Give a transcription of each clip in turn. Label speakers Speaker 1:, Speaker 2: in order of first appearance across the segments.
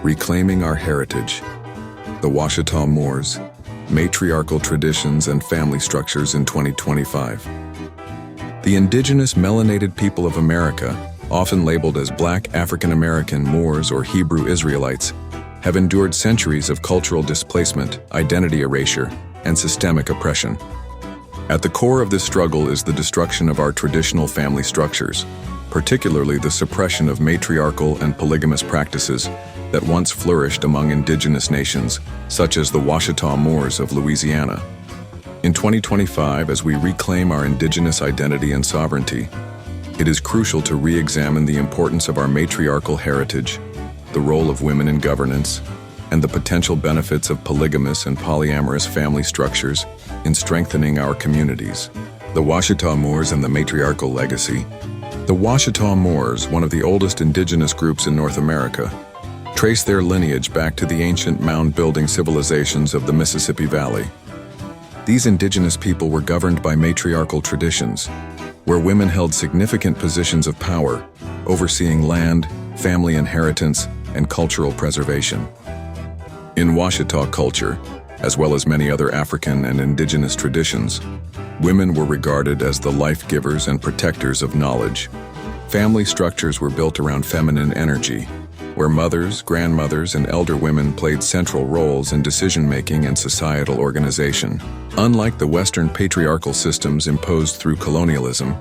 Speaker 1: Reclaiming Our Heritage, the Washitaw Muurs, Matriarchal Traditions and Family Structures in 2025. The indigenous melanated people of America, often labeled as Black African American, Moors, or Hebrew Israelites, have endured centuries of cultural displacement, identity erasure, and systemic oppression. At the core of this struggle is the destruction of our traditional family structures, particularly the suppression of matriarchal and polygamous practices that once flourished among indigenous nations, such as the Washitaw Muurs of Louisiana. In 2025, as we reclaim our indigenous identity and sovereignty, it is crucial to re-examine the importance of our matriarchal heritage, the role of women in governance, and the potential benefits of polygamous and polyamorous family structures in strengthening our communities. The Washitaw Muurs and the Matriarchal Legacy. The Washitaw Muurs, one of the oldest indigenous groups in North America, trace their lineage back to the ancient mound-building civilizations of the Mississippi Valley. These indigenous people were governed by matriarchal traditions, where women held significant positions of power, overseeing land, family inheritance, and cultural preservation. In Washitaw culture, as well as many other African and indigenous traditions, women were regarded as the life-givers and protectors of knowledge. Family structures were built around feminine energy, where mothers, grandmothers, and elder women played central roles in decision-making and societal organization. Unlike the Western patriarchal systems imposed through colonialism,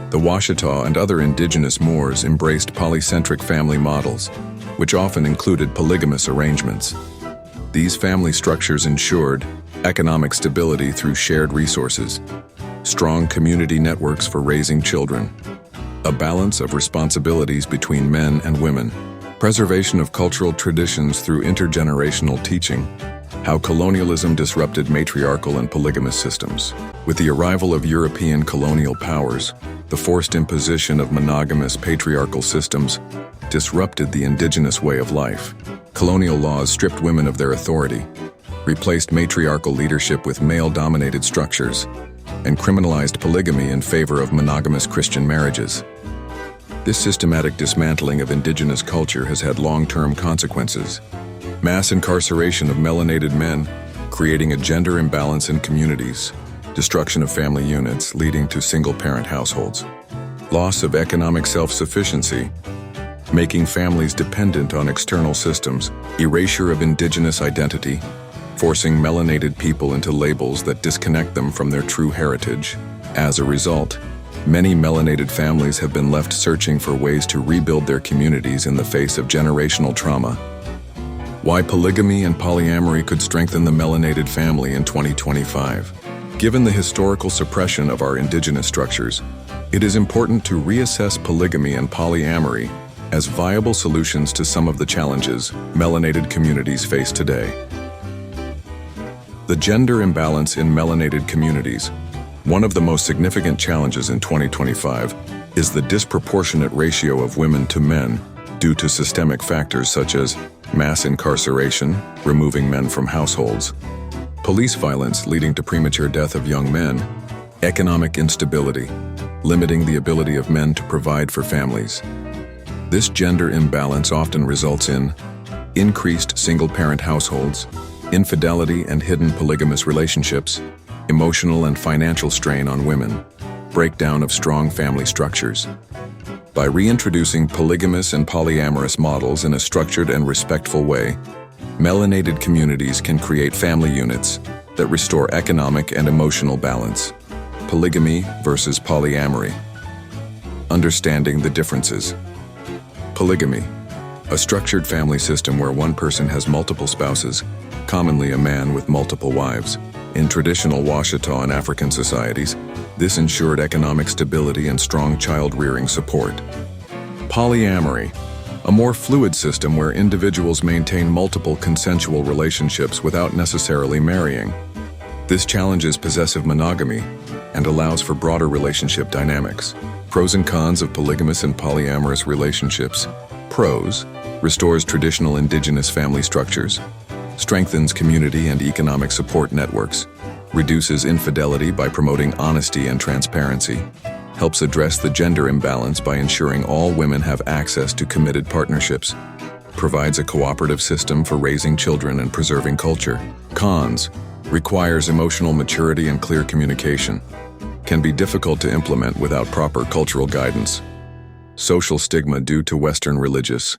Speaker 1: the Washitaw and other indigenous Moors embraced polycentric family models, which often included polygamous arrangements. These family structures ensured economic stability through shared resources, strong community networks for raising children, a balance of responsibilities between men and women, preservation of cultural traditions through intergenerational teaching, how colonialism disrupted matriarchal and polygamous systems. With the arrival of European colonial powers, the forced imposition of monogamous patriarchal systems disrupted the indigenous way of life. Colonial laws stripped women of their authority, replaced matriarchal leadership with male-dominated structures, and criminalized polygamy in favor of monogamous Christian marriages. This systematic dismantling of indigenous culture has had long-term consequences. Mass incarceration of melanated men, creating a gender imbalance in communities, destruction of family units leading to single-parent households, loss of economic self-sufficiency, making families dependent on external systems, erasure of indigenous identity, forcing melanated people into labels that disconnect them from their true heritage. As a result, many melanated families have been left searching for ways to rebuild their communities in the face of generational trauma. Why polygamy and polyamory could strengthen the melanated family in 2025. Given the historical suppression of our indigenous structures, it is important to reassess polygamy and polyamory as viable solutions to some of the challenges melanated communities face today. The gender imbalance in melanated communities. One of the most significant challenges in 2025 is the disproportionate ratio of women to men due to systemic factors such as mass incarceration, removing men from households, police violence leading to premature death of young men, economic instability, limiting the ability of men to provide for families. This gender imbalance often results in increased single-parent households, infidelity and hidden polygamous relationships, emotional and financial strain on women, breakdown of strong family structures. By reintroducing polygamous and polyamorous models in a structured and respectful way, melanated communities can create family units that restore economic and emotional balance. Polygamy versus polyamory. Understanding the differences. Polygamy, a structured family system where one person has multiple spouses, commonly a man with multiple wives. In traditional Washitaw and African societies, this ensured economic stability and strong child-rearing support. Polyamory, a more fluid system where individuals maintain multiple consensual relationships without necessarily marrying. This challenges possessive monogamy and allows for broader relationship dynamics. Pros and cons of polygamous and polyamorous relationships. Pros: restores traditional indigenous family structures, strengthens community and economic support networks, reduces infidelity by promoting honesty and transparency, helps address the gender imbalance by ensuring all women have access to committed partnerships, provides a cooperative system for raising children and preserving culture. Cons: requires emotional maturity and clear communication. Can be difficult to implement without proper cultural guidance. Social stigma due to Western religious